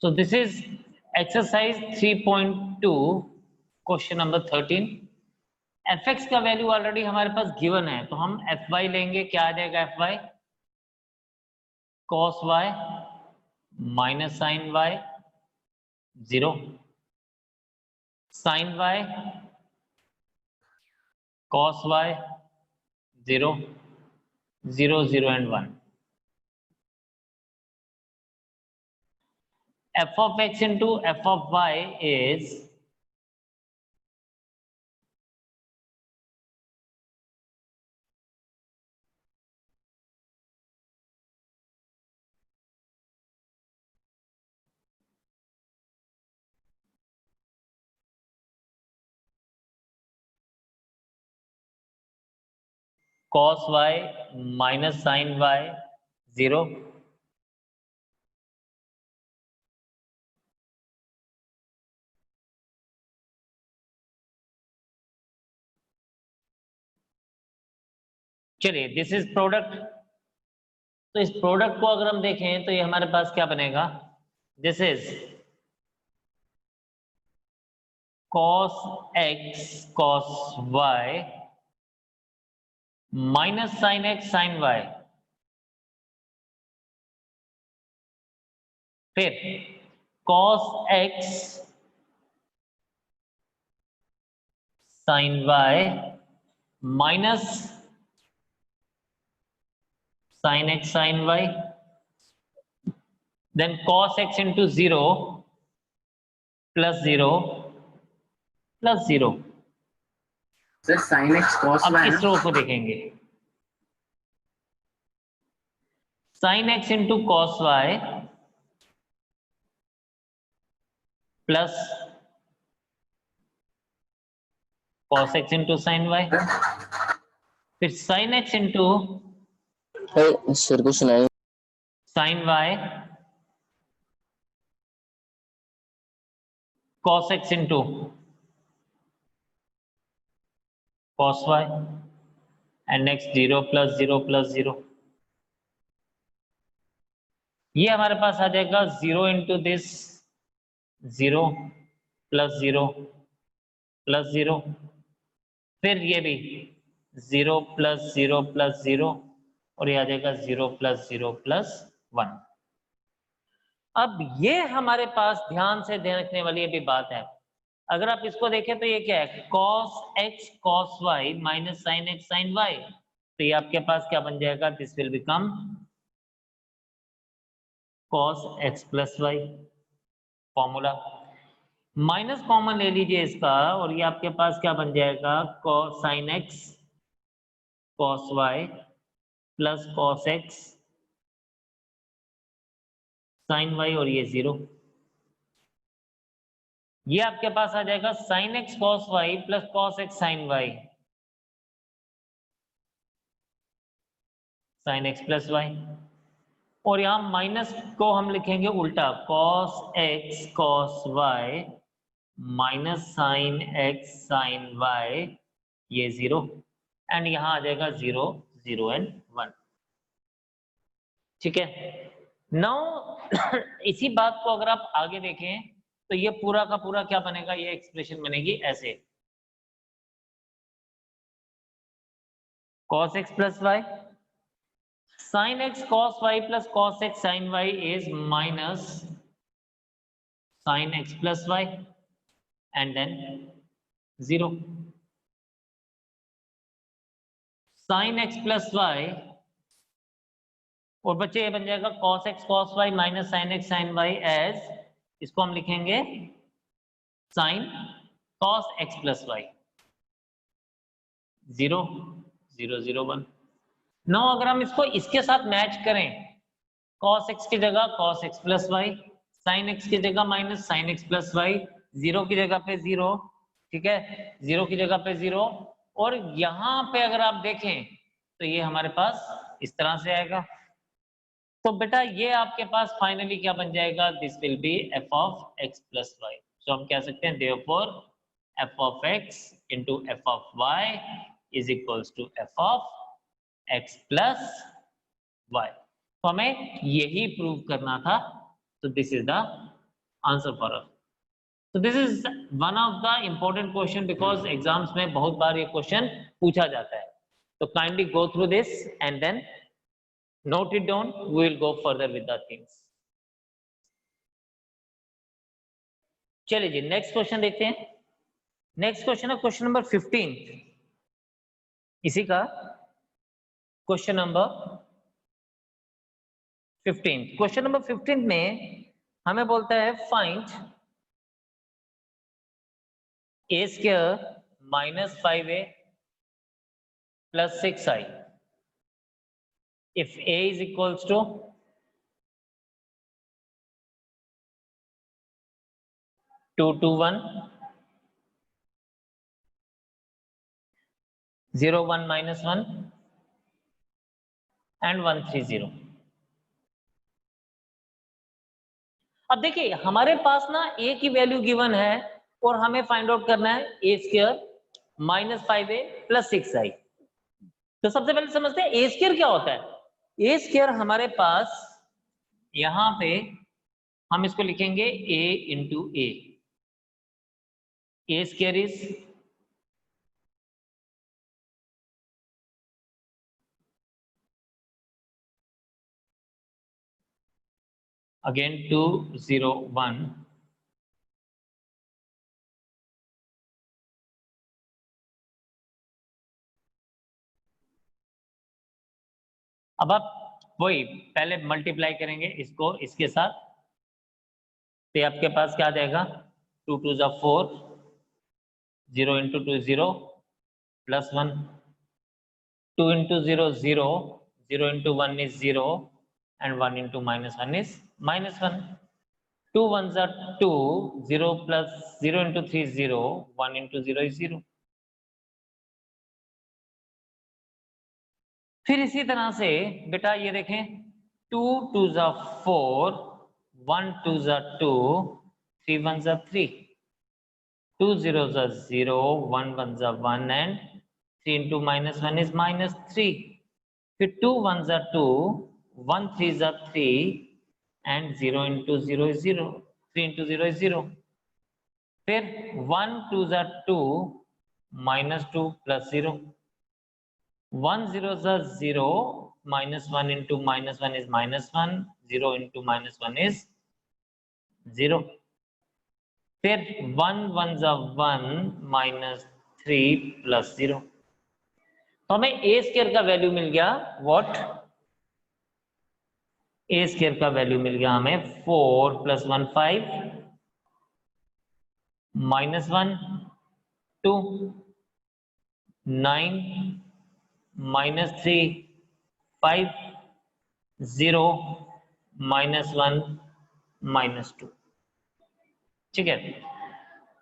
So this is exercise 3.2 question number 13। fx का value already हमारे पास given है, तो हम fy लेंगे। क्या आ जाएगा fy? cos y minus sin y 0, sin y cos y 0, 0, 0 and 1. f of x into f of y is cos y minus sin y 0, चलिए this is product. तो इस प्रोडक्ट को अगर हम देखें तो ये हमारे पास क्या बनेगा? This is cos x cos y minus sin x sin y, फिर cos x sin y minus sin x sin y, then cos x into 0 plus 0 plus 0। Sir sin x cos अब y इस रो को देखेंगे, sin x into cos y plus cos x into sin y, फिर sin x into sir को सुनाए sin y cos x into cos y and next 0 plus 0 plus 0। ये हमारे पास आ जाएगा 0 into this 0 plus 0 plus 0, फिर ये भी 0 plus 0 plus 0 और ये आ जाएगा 0 plus 0 plus 1। अब ये हमारे पास ध्यान से ध्यान रखने वाली अभी बात है। अगर आप इसको देखें तो ये क्या है? cos x cos y minus sin x sin y, तो ये आपके पास क्या बन जाएगा? This will become cos x plus y formula. Minus common ले लीजिए इसका और ये आपके पास क्या बन जाएगा? cos sin x cos y plus cos x sin y और ये 0। ये आपके पास आ जाएगा sin x cos y plus cos x sin y sin x plus y, और यहां माइनस को हम लिखेंगे उल्टा, cos x cos y minus sin x sin y ये 0 एंड यहां आ जाएगा 0 0 एंड 1। ठीक है, नाउ इसी बात को अगर आप आगे देखें तो ये पूरा का पूरा क्या बनेगा? ये एक्सप्रेशन बनेगी ऐसे, cos x plus y sin x cos y plus cos x sin y is minus sin x plus y and then 0 sin x plus y, और बच्चे ये बन जाएगा cos x cos y minus sin x sin y as, इसको हम लिखेंगे sin cos x plus y 0 0 0 1। No अगर हम इसको इसके साथ मैच करें, cos x की जगह cos x plus y, sin x की जगह minus sin x plus y, 0 की जगह पे 0, ठीक है, 0 की जगह पे 0, और यहां पे अगर आप देखें तो ये हमारे पास इस तरह से आएगा। तो बेटा ये आपके पास फाइनली क्या बन जाएगा? This will B f of x plus y। सो हम कह सकते हैं therefore f of x into f of y is equals to f of x plus y। तो हमें यही प्रूव करना था। तो this is the answer for us. So this is one of the important question because exams में बहुत बार ये question पूछा जाता है. So kindly go through this and then note it down. We will go further with the things. चलिए जी next question देखते हैं. Next question है क्वेश्चन नंबर 15. इसी का क्वेश्चन नंबर 15. क्वेश्चन नंबर 15 में हमें बोलता है find a square minus 5a plus 6i if a is equals to 2 2 1 0 1 minus 1 and 1 3 0. अब देखिए हमारे पास ना a की वैल्यू गिवन है और हमें फाइंड आउट करना है a square minus 5a plus 6i. तो सबसे पहले समझते हैं a स्क्वायर क्या होता है. a स्क्वायर हमारे पास यहां पे हम इसको लिखेंगे a into a square is again 2 0 1 अब आप वही पहले मल्टीप्लाई करेंगे इसको इसके साथ तो आपके पास क्या आ जाएगा 2 2 जा 4 0 into 2 0 plus 1 2 into 0 0 0 into 1 is 0 and 1 into minus 1 is minus 1. 2 ones are 2 0 plus 0 into 3 is 0 1 into 0 is 0. फिर इसी तरह से बेटा ये देखें 2 2 जा 4 1 2 जा 2 3 1 जा 3 2 0 जा 0 1 1 जा 1 and 3 into minus 1 is minus 3. फिर 2 1 जा 2 1 3 जा 3 and 0 into 0 is 0 3 into 0 is 0. फिर 1 2 जा 2 minus 2 plus 0 1 0 is 0 minus 1 into minus 1 is minus 1 0 into minus 1 is 0. फिर 1 1 is 1 minus 3 plus 0. तो हमें a स्क्वायर का वैल्यू मिल गया व्हाट a स्क्वायर का वैल्यू मिल गया हमें 4 plus 1 5 minus 1 2 9 minus 3 5 0 minus 1 minus 2. ठीक है.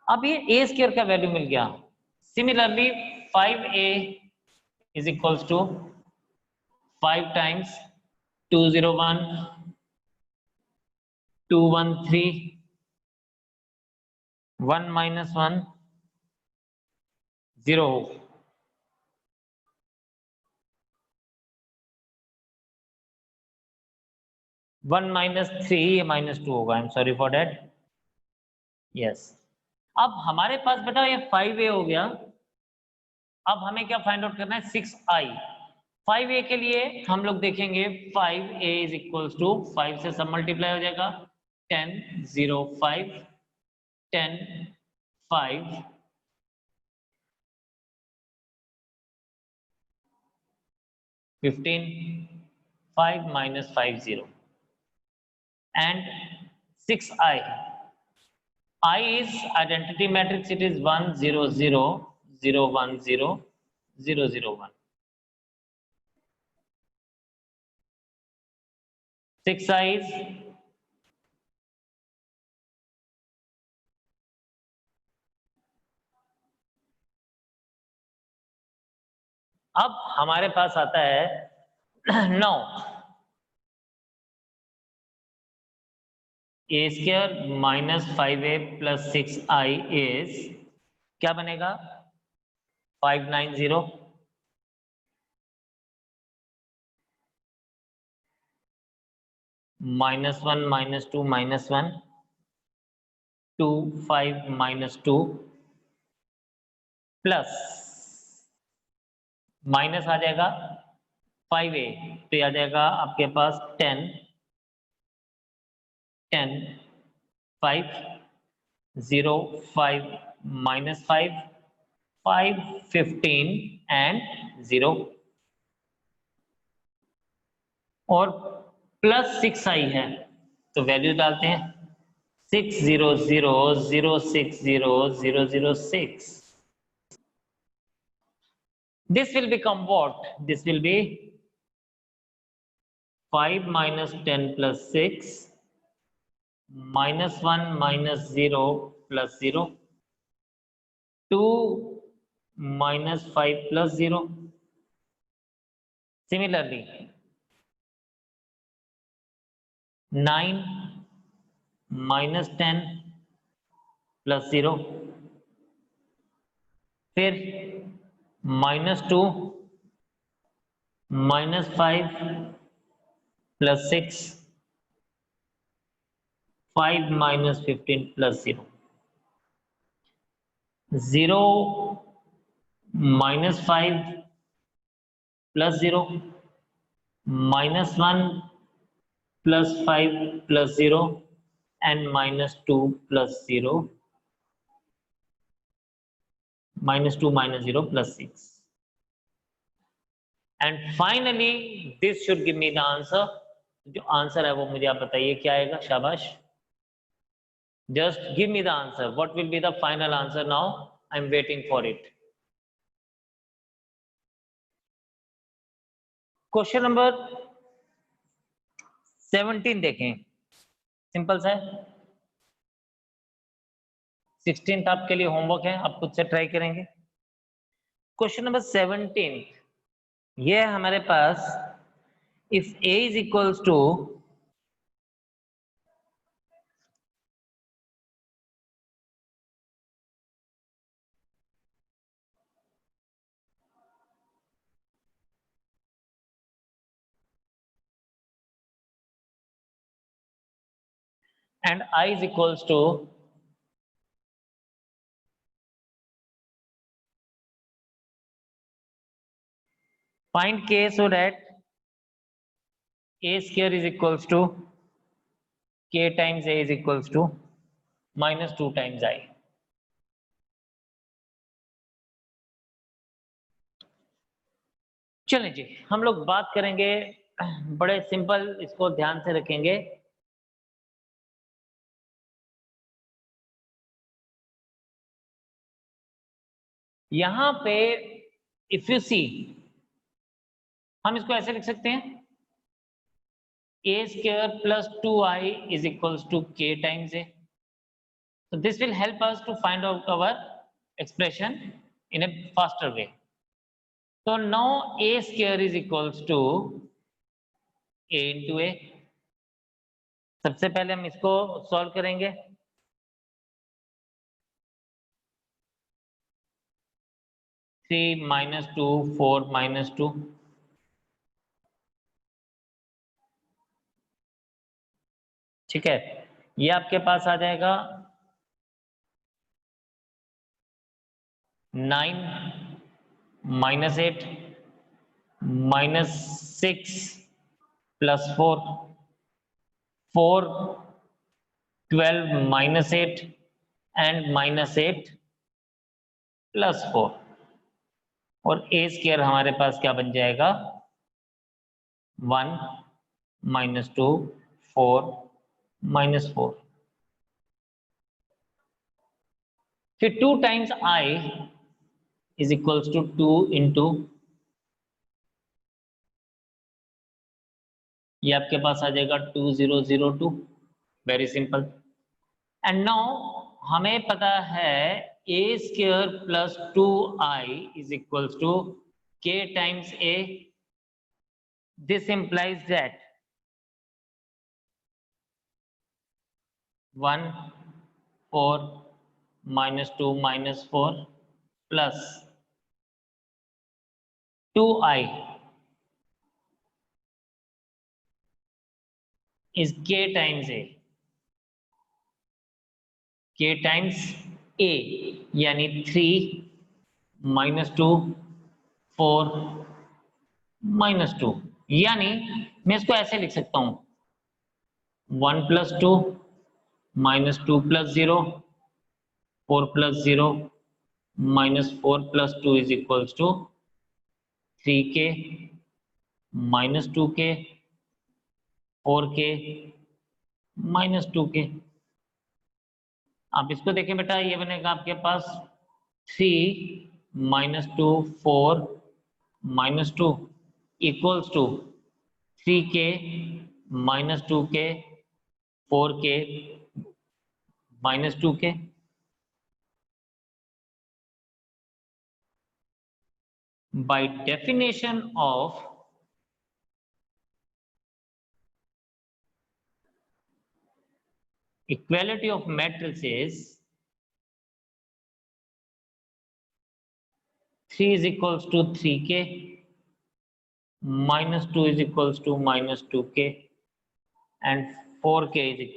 अब ये a स्क्वायर का वैल्यू मिल गया. Similarly 5a is equals to 5 times 201 213 1 minus 1 0 1 minus 3 ये minus 2 होगा. I am sorry for that. Yes. अब हमारे पास बेटा ये 5a हो गया. अब हमें क्या फाइंड आउट करना है 6i. 5a के लिए हम लोग देखेंगे 5a इज इक्वल्स टू 5 से सब मल्टीप्लाई हो जाएगा 10 0 5 10 5 15 5 minus 5 0 and 6i. I is identity matrix. It is 1 0 0 0 1 0 0 0 1. 6i is अब हमारे पास आता है 9 a square minus 5a plus 6i is क्या बनेगा 590 -1 -2 -1 2 5 minus 2 प्लस माइनस आ जाएगा 5a, तो ये आ जाएगा आपके पास 10 10 5 0 5 minus 5 5 15 and 0 और प्लस 6 आई है तो वैल्यू डालते हैं 6 0 0 0 6 0 0 0 6. This will become what? This will be 5 minus 10 plus 6 minus 1 minus 0 plus 0 2 minus 5 plus 0. Similarly 9 minus 10 plus 0 फिर minus 2 minus 5 plus 6 5 minus 15 plus 0 0 minus 5 plus 0 minus 1 plus 5 plus 0 and minus 2 plus 0 minus 2 minus 0 plus 6 and finally this should give me the answer. जो answer है वो मुझे आप बताइए क्या आएगा. शाबाश. Just give me the answer. What will be the final answer now? I'm waiting for it. Question number 17 देखें. सिंपल सा है. 16th आपके लिए होमवर्क है, आप खुद से ट्राई करेंगे. क्वेश्चन नंबर 17 ये है हमारे पास. If a is equals to and I is equals to find k so that a square is equals to k times a is equals to minus 2 times I. चलिए जी हम लोग बात करेंगे. बड़े सिंपल, इसको ध्यान से रखेंगे. यहां पे इफ यू सी हम इसको ऐसे लिख सकते हैं a square plus 2i is equals to k times a. So this will help us to find out our expression in a faster way. So now a square is equals to a into a. सबसे पहले हम इसको solve करेंगे. Three minus two 4 minus 2 ठीक है. ये आपके पास आ जाएगा 9 minus 8 minus 6 plus 4 4 12 minus 8 and minus 8 plus 4 और ए स्क्वायर हमारे पास क्या बन जाएगा 1 माइनस 2 4 माइनस 4. फिर 2 times i is equals to 2 into ये आपके पास आ जाएगा 2002. Very simple. एंड नाउ हमें पता है a square plus 2i is equals to k times a. This implies that 1 4 minus 2 minus 4 plus 2i is k times a. k times a यानी 3 -2 4 -2, यानी मैं इसको ऐसे लिख सकता हूं 1 + 2 -2 + 0 4 + 0 -4 + 2 = 3k -2k 4k -2k। आप इसको देखें बेटा, ये बनेगा आपके पास 3 -2 4 -2 = 3k -2k 4k -2k। By definition of equality of matrices, 3 = 3k -2 = -2k and 4k =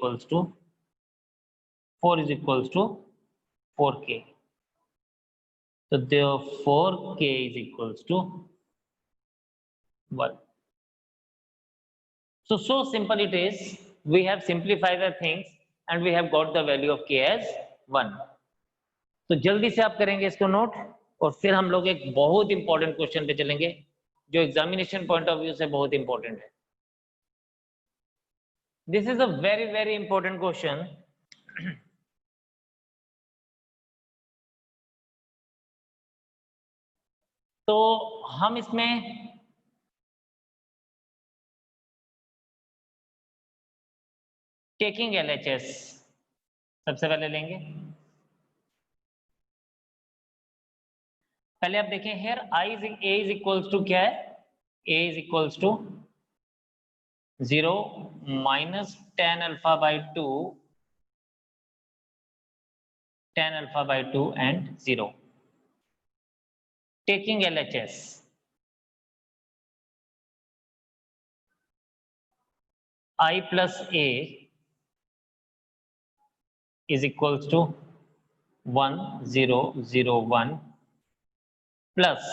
4 = 4k. So therefore k = 1. So simple it is. We have simplified the things and we have got the value of k as 1. तो जल्दी से आप करेंगे इसको note, और फिर हम लोग एक बहुत इंपॉर्टेंट क्वेश्चन पे चलेंगे जो एग्जामिनेशन पॉइंट ऑफ व्यू से बहुत इंपॉर्टेंट है। This is a very very important question. तो हम इसमें टेकिंग LHS सबसे पहले लेंगे। पहले आप देखें here a is equals to क्या है, a is equals to 0 -tan α/2 tan α/2 and 0। taking LHS, I plus a is equals to 1 0 0 1 plus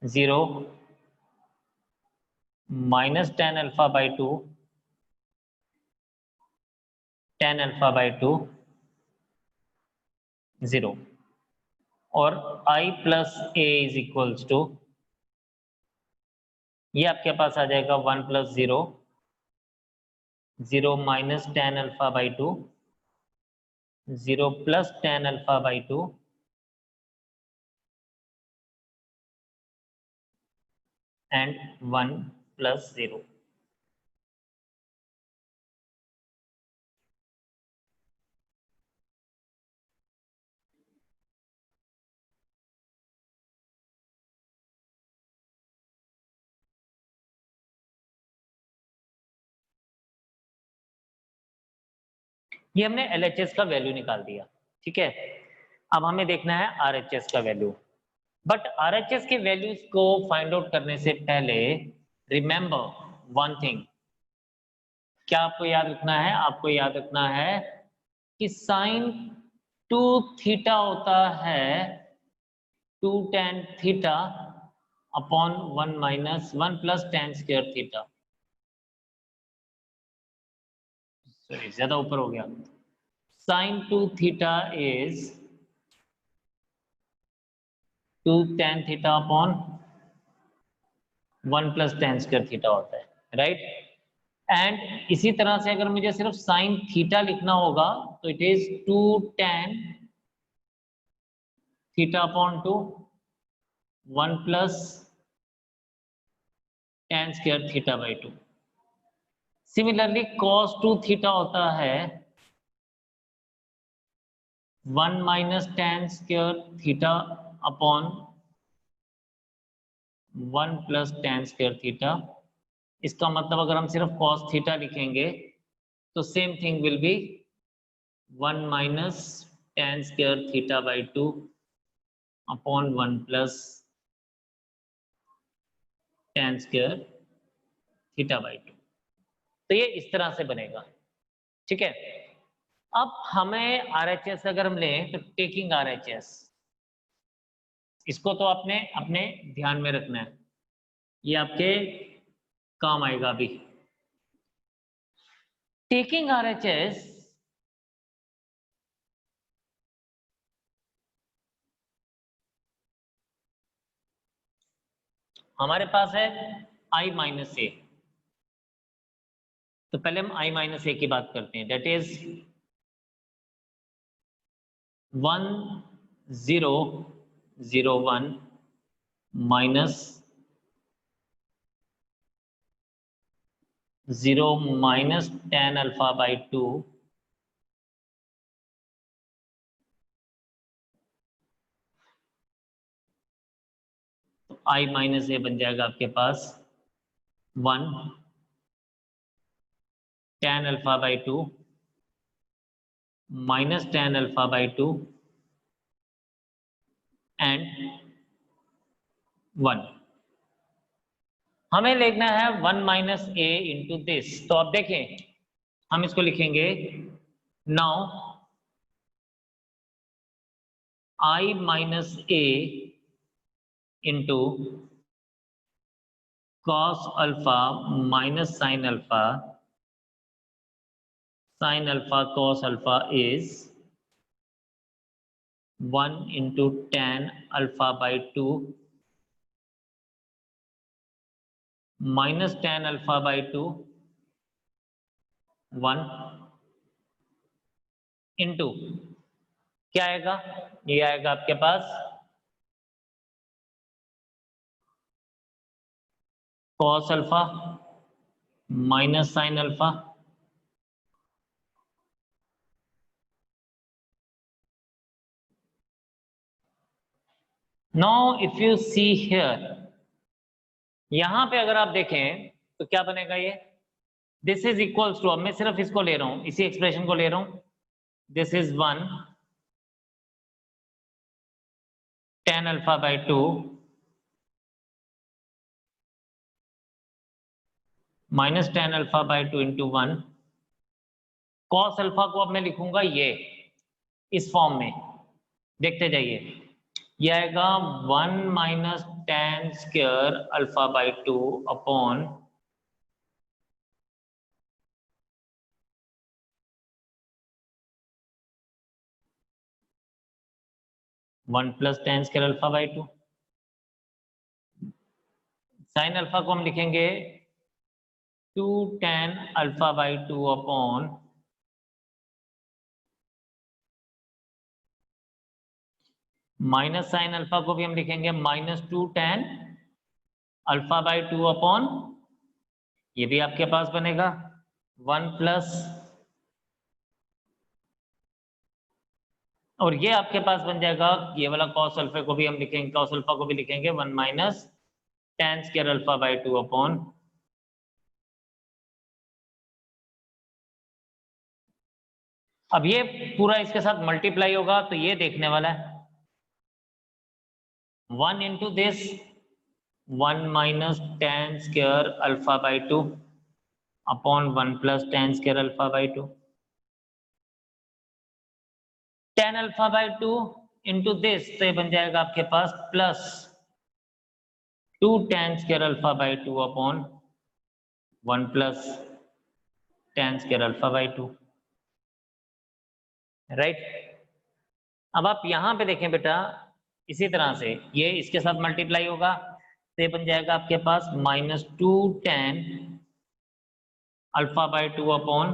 0 minus tan α/2 tan α/2 0 और I plus a is equals to, ये आपके पास आ जाएगा 1 plus 0 0 minus tan α/2 0 plus tan α/2 and 1 plus 0। ये हमने LHS का value निकाल दिया, ठीक है। अब हमें देखना है RHS का वैल्यू, बट RHS के वैल्यूज को फाइंड आउट करने से पहले रिमेंबर वन थिंग, क्या आपको याद रखना है? आपको याद रखना है कि साइन 2 थीटा होता है 2 tan theta upon 1 minus 1 plus tan square theta. Sorry ज्यादा ऊपर हो गया। Sine 2 theta is 2 tan theta upon 1 plus tan square theta होता है, राइट। एंड इसी तरह से अगर मुझे सिर्फ साइन थीटा लिखना होगा तो it is 2 tan theta upon 2 1 plus tan square theta by 2। Similarly cos 2 theta होता है 1 minus tan square theta upon 1 plus tan square theta. इसका मतलब अगर हम सिर्फ cos थीटा लिखेंगे तो same thing will be 1 minus tan square theta by 2 upon 1 plus tan square theta by 2। तो ये इस तरह से बनेगा। ठीक है, अब हमें RHS अगर हम लें तो टेकिंग RHS, इसको तो आपने अपने ध्यान में रखना है, ये आपके काम आएगा अभी। टेकिंग RHS हमारे पास है I माइनस ए, तो पहले हम I माइनस ए की बात करते हैं, that is 1 0 0 1 minus 0 minus tan alpha by 2 तो I माइनस ए बन जाएगा आपके पास 1 tan alpha by 2 minus tan alpha by 2 and 1। हमें लिखना है 1 माइनस ए इंटू दिस, तो अब देखें हम इसको लिखेंगे now I minus A into cos alpha minus sine alpha cos alpha is 1 into tan alpha by 2 minus tan alpha by 2 1 into क्या आएगा, ये आएगा आपके पास cos alpha minus sin alpha now if you see here, यहां पे अगर आप देखें तो क्या बनेगा ये, दिस इज इक्वल्स टू, अब मैं सिर्फ इसको ले रहा हूं, इसी एक्सप्रेशन को ले रहा हूं, this is 1 tan alpha by 2 minus tan alpha by 2 into 1, cos alpha को अब मैं लिखूंगा ये इस फॉर्म में, देखते जाइए, ये आएगा 1 minus tan square alpha by 2 upon 1 plus tan square alpha by 2, sine alpha को हम लिखेंगे 2 tan alpha by 2 upon minus sine alpha को भी हम लिखेंगे minus 2 tan alpha by 2 upon, ये भी आपके पास बनेगा 1 प्लस, और ये आपके पास बन जाएगा, ये वाला cos अल्फा को भी हम लिखेंगे, cos अल्फा को भी लिखेंगे 1 minus tan square alpha by 2 upon, अब ये पूरा इसके साथ मल्टीप्लाई होगा तो ये देखने वाला है 1 into this 1 minus tan square alpha by 2 upon 1 plus tan square alpha by 2, tan alpha by 2 into this, तो ये बन जाएगा आपके पास plus 2 tan square alpha by 2 upon 1 plus tan square alpha by 2, right. अब आप यहां पे देखें बेटा, इसी तरह से ये इसके साथ मल्टीप्लाई होगा तो ये बन जाएगा आपके पास minus 2 tan alpha by 2 upon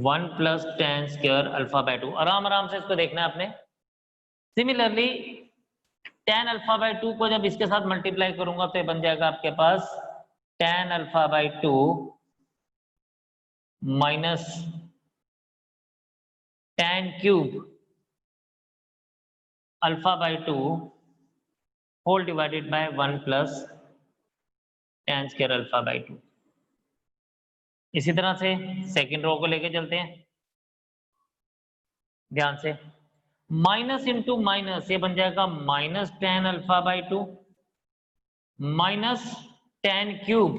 1 plus tan square alpha by 2, आराम आराम से इसको देखना है आपने। सिमिलरली tan अल्फा बाई 2 को जब इसके साथ मल्टीप्लाई करूंगा तो ये बन जाएगा आपके पास tan alpha by 2 minus tan cube alpha by 2 whole divided by 1 plus tan square alpha by 2। इसी तरह से सेकंड रो को लेके चलते हैं ध्यान से, माइनस इंटू माइनस, ये बन जाएगा minus tan alpha by 2 minus tan cube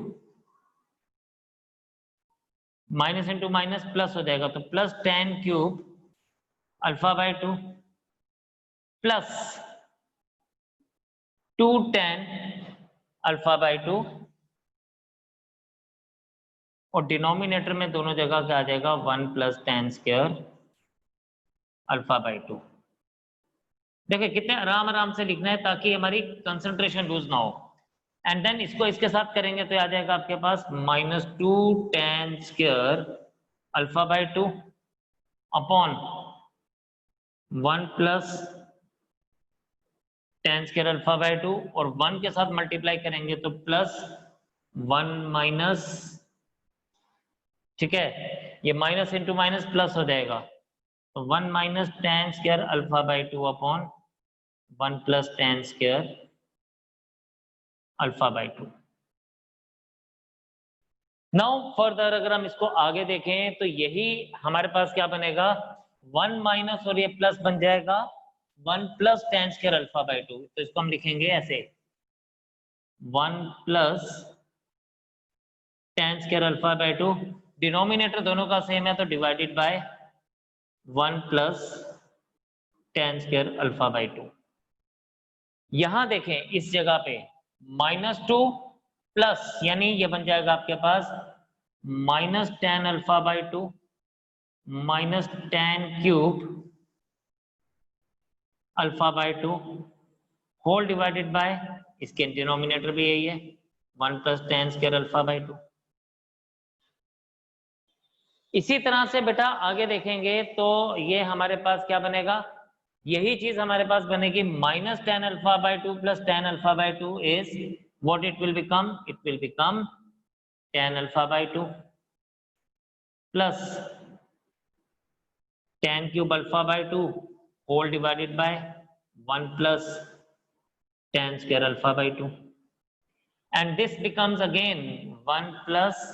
minus into minus plus हो जाएगा, तो plus tan cube alpha by 2 plus 2 tan alpha by 2, और डिनोमिनेटर में दोनों जगह क्या आ जाएगा 1 plus tan square alpha by 2। देखिए कितने आराम आराम से लिखना है ताकि हमारी कंसंट्रेशन लूज ना हो। एंड देन इसको इसके साथ करेंगे तो आ जाएगा आपके पास minus 2 tan square alpha by 2 upon 1 plus tan square alpha by 2, और 1 के साथ मल्टीप्लाई करेंगे तो प्लस 1 माइनस, ठीक है, ये माइनस इंटू माइनस प्लस हो जाएगा, तो 1 minus tan square alpha by 2 upon 1 plus tan square alpha by 2। Now further अगर हम इसको आगे देखें तो यही हमारे पास क्या बनेगा 1 माइनस और ये प्लस बन जाएगा 1 plus tan square alpha by 2। तो इसको हम लिखेंगे ऐसे 1 plus tan square alpha by 2, denominator दोनों का सेम है तो divided by 1 plus tan square alpha by 2। यहां देखें इस जगह पे माइनस 2 प्लस, यानी ये बन जाएगा आपके पास minus tan alpha by 2 minus tan cube alpha by 2 whole divided by, इसके डिनोमिनेटर भी यही है 1 plus tan square alpha by 2। इसी तरह से बेटा आगे देखेंगे तो ये हमारे पास क्या बनेगा, यही चीज हमारे पास बनेगी minus tan alpha by 2 plus tan alpha by 2 is what it will become, it will become tan alpha by 2 plus tan cube alpha by 2 whole divided by 1 plus tan square alpha by 2, and this becomes again 1 plus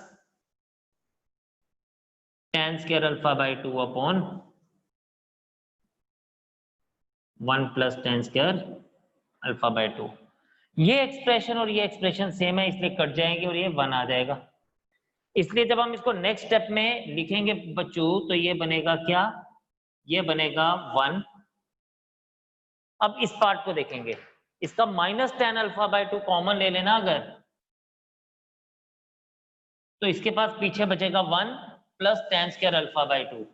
tan square alpha by 2 upon 1 plus tan square alpha by 2। ये expression और ये expression same है इसलिए cut जाएंगे और ये 1 आ जाएगा। इसलिए जब हम इसको नेक्स्ट स्टेप में लिखेंगे बच्चों तो ये बनेगा क्या, ये बनेगा 1। अब इस पार्ट को देखेंगे, इसका minus tan alpha by 2 common ले लेना अगर, तो इसके पास पीछे बचेगा 1 plus tan square alpha by 2,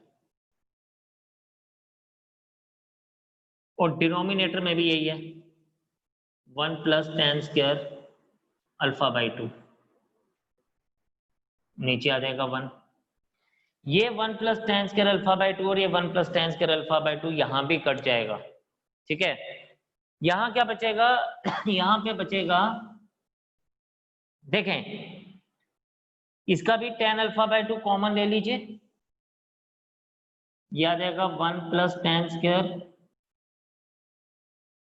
और डिनोमिनेटर में भी यही है 1 plus tan square alpha by 2, नीचे आ जाएगा 1। ये 1 plus tan square alpha by 2 और ये 1 plus tan square alpha by 2 यहां भी कट जाएगा, ठीक है। यहां क्या बचेगा यहां पे बचेगा, देखें इसका भी tan अल्फा बाई 2 कॉमन ले लीजिए, ये आ जाएगा 1 plus tan square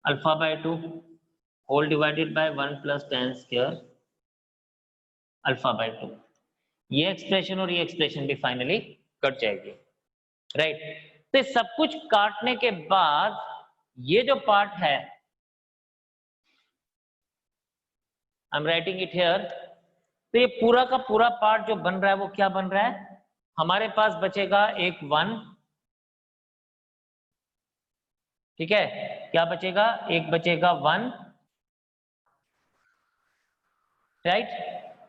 alpha by 2 whole divided by 1 plus tan square alpha by 2। ये एक्सप्रेशन और ये एक्सप्रेशन भी फाइनली कट जाएगी, राइट। तो सब कुछ काटने के बाद ये जो पार्ट है, I am writing it here, तो ये पूरा का पूरा पार्ट जो बन रहा है वो क्या बन रहा है, हमारे पास बचेगा एक 1, ठीक है, क्या बचेगा, एक बचेगा 1, right,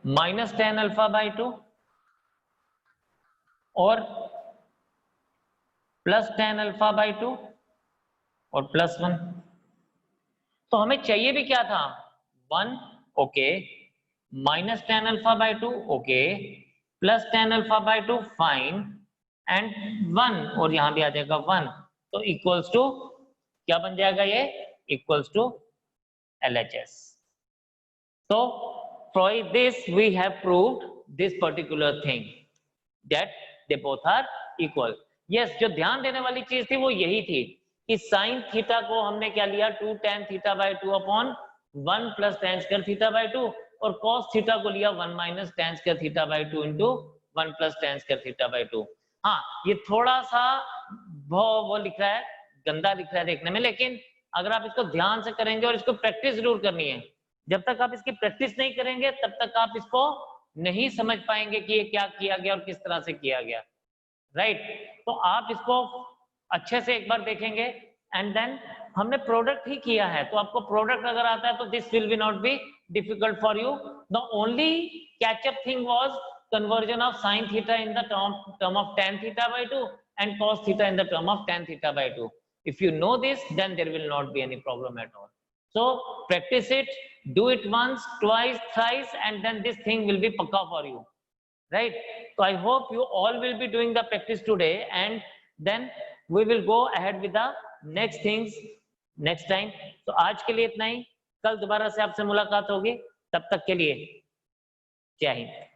minus tan alpha by 2 और प्लस tan अल्फा बाई 2 और प्लस 1। तो हमें चाहिए भी क्या था 1, okay, minus tan alpha by 2 okay, plus tan alpha by 2 fine, and 1, और यहां भी आ जाएगा 1, तो इक्वल्स टू क्या बन जाएगा, ये equals to LHS। So for this we have proved this particular thing that they both are equal। yes, जो ध्यान देने वाली चीज थी वो यही थी कि साइन थीटा को हमने क्या लिया 2 tan theta by 2 upon 1 plus tan square theta by 2, और cos थीटा को लिया 1 minus tan square theta by 2 into 1 plus tan square theta by 2। हाँ, ये थोड़ा सा वो लिख रहा है, गंदा लिख रहा है देखने में, लेकिन अगर आप इसको ध्यान से करेंगे और इसको प्रैक्टिस जरूर करनी है, जब तक आप इसकी प्रैक्टिस नहीं करेंगे तब तक आप इसको नहीं समझ पाएंगे कि ये क्या किया गया और किस तरह से किया गया, राइट। तो आप इसको अच्छे से एक बार देखेंगे एंड देन हमने प्रोडक्ट ही किया है, तो आपको प्रोडक्ट अगर आता है तो this will be not be difficult for you. The only catch up thing was conversion of sin theta in the term of tan theta by 2 and cos theta in the term of tan theta by 2. If you know this, then there will not be any problem at all. So practice it, do it once, twice, thrice, and then this thing will be pakka for you, right? So I hope you all will be doing the practice today, and then we will go ahead with the next things next time. So आज के लिए इतना ही, कल दोबारा से आपसे मुलाकात होगी, तब तक के लिए जय हिंद।